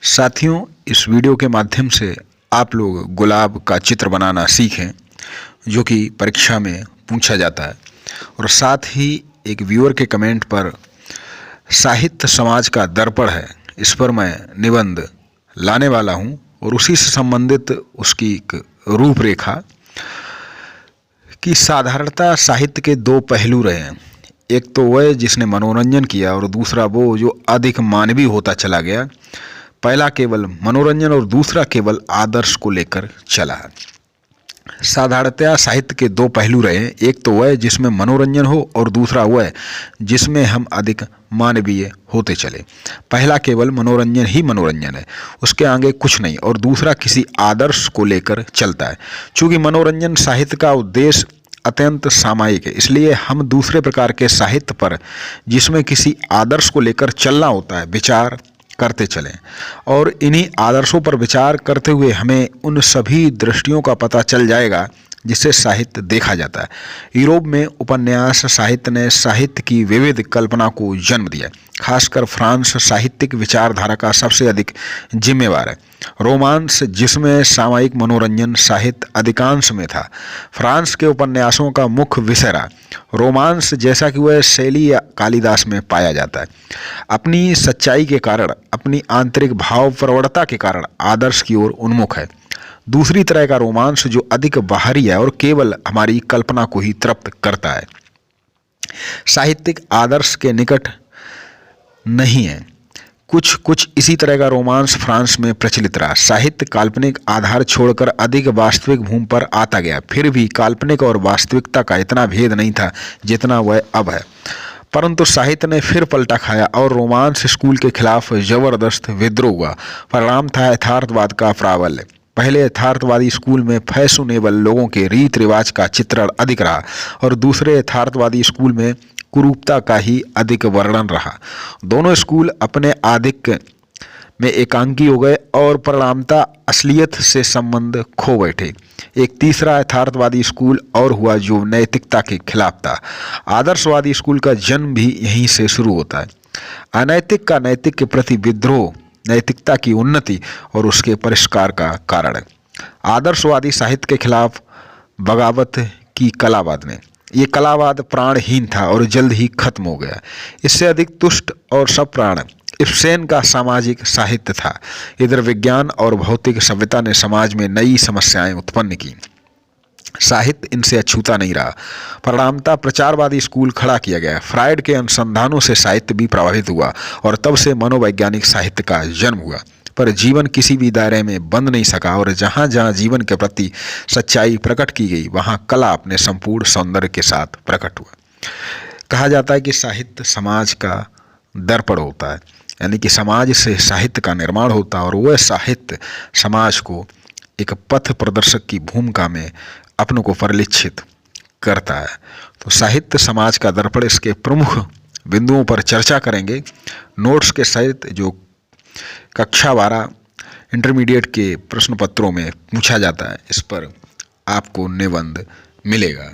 साथियों, इस वीडियो के माध्यम से आप लोग गुलाब का चित्र बनाना सीखें जो कि परीक्षा में पूछा जाता है। और साथ ही एक व्यूअर के कमेंट पर साहित्य समाज का दर्पण है, इस पर मैं निबंध लाने वाला हूं और उसी से संबंधित उसकी एक रूपरेखा कि साधारणतः साहित्य के दो पहलू रहे हैं। एक तो वह जिसने मनोरंजन किया और दूसरा वो जो अधिक मानवीय होता चला गया। पहला केवल मनोरंजन और दूसरा केवल आदर्श को लेकर चला है। साधारणतया साहित्य के दो पहलू रहे हैं, एक तो वह जिसमें मनोरंजन हो और दूसरा वह जिसमें हम अधिक मानवीय होते चले। पहला केवल मनोरंजन ही मनोरंजन है, उसके आगे कुछ नहीं, और दूसरा किसी आदर्श को लेकर चलता है। चूँकि मनोरंजन साहित्य का उद्देश्य अत्यंत सामायिक है, इसलिए हम दूसरे प्रकार के साहित्य पर जिसमें किसी आदर्श को लेकर चलना होता है विचार करते चलें, और इन्हीं आदर्शों पर विचार करते हुए हमें उन सभी दृष्टियों का पता चल जाएगा जिससे साहित्य देखा जाता है। यूरोप में उपन्यास साहित्य ने साहित्य की विविध कल्पना को जन्म दिया। खासकर फ्रांस साहित्यिक विचारधारा का सबसे अधिक जिम्मेवार है। रोमांस जिसमें सामायिक मनोरंजन साहित्य अधिकांश में था, फ्रांस के उपन्यासों का मुख्य विषय रहा। रोमांस जैसा कि वह शैली या कालिदास में पाया जाता है, अपनी सच्चाई के कारण, अपनी आंतरिक भाव प्रवणता के कारण आदर्श की ओर उन्मुख है। दूसरी तरह का रोमांस जो अधिक बाहरी है और केवल हमारी कल्पना को ही तृप्त करता है, साहित्यिक आदर्श के निकट नहीं है। कुछ इसी तरह का रोमांस फ्रांस में प्रचलित रहा। साहित्य काल्पनिक आधार छोड़कर अधिक वास्तविक भूमि पर आता गया, फिर भी काल्पनिक और वास्तविकता का इतना भेद नहीं था जितना वह अब है। परंतु साहित्य ने फिर पलटा खाया और रोमांस स्कूल के खिलाफ जबरदस्त विद्रोह हुआ। परिणाम था यथार्थवाद का प्राबल्य। पहले यथार्थवादी स्कूल में फैशनेबल लोगों के रीत रिवाज का चित्रण अधिक रहा और दूसरे यथार्थवादी स्कूल में कुरूपता का ही अधिक वर्णन रहा। दोनों स्कूल अपने आधिक्य में एकांकी हो गए और परिणामतः असलियत से संबंध खो बैठे। एक तीसरा यथार्थवादी स्कूल और हुआ जो नैतिकता के खिलाफ था। आदर्शवादी स्कूल का जन्म भी यहीं से शुरू होता है। अनैतिक का नैतिक के प्रति विद्रोह नैतिकता की उन्नति और उसके परिष्कार का कारण है। आदर्शवादी साहित्य के खिलाफ बगावत की कलावाद ने। ये कलावाद प्राणहीन था और जल्द ही खत्म हो गया। इससे अधिक तुष्ट और सप्राण इब्सेन का सामाजिक साहित्य था। इधर विज्ञान और भौतिक सभ्यता ने समाज में नई समस्याएं उत्पन्न की। साहित्य इनसे अछूता नहीं रहा। परिणामतः प्रचारवादी स्कूल खड़ा किया गया। फ्रायड के अनुसंधानों से साहित्य भी प्रभावित हुआ और तब से मनोवैज्ञानिक साहित्य का जन्म हुआ। पर जीवन किसी भी दायरे में बंद नहीं सका और जहाँ जहाँ जीवन के प्रति सच्चाई प्रकट की गई, वहाँ कला अपने संपूर्ण सौंदर्य के साथ प्रकट हुआ। कहा जाता है कि साहित्य समाज का दर्पण होता है, यानी कि समाज से साहित्य का निर्माण होता है और वह साहित्य समाज को एक पथ प्रदर्शक की भूमिका में अपनों को परिलक्षित करता है। तो साहित्य समाज का दर्पण, इसके प्रमुख बिंदुओं पर चर्चा करेंगे। नोट्स के सहित जो कक्षा 12 इंटरमीडिएट के प्रश्न पत्रों में पूछा जाता है, इस पर आपको निबंध मिलेगा।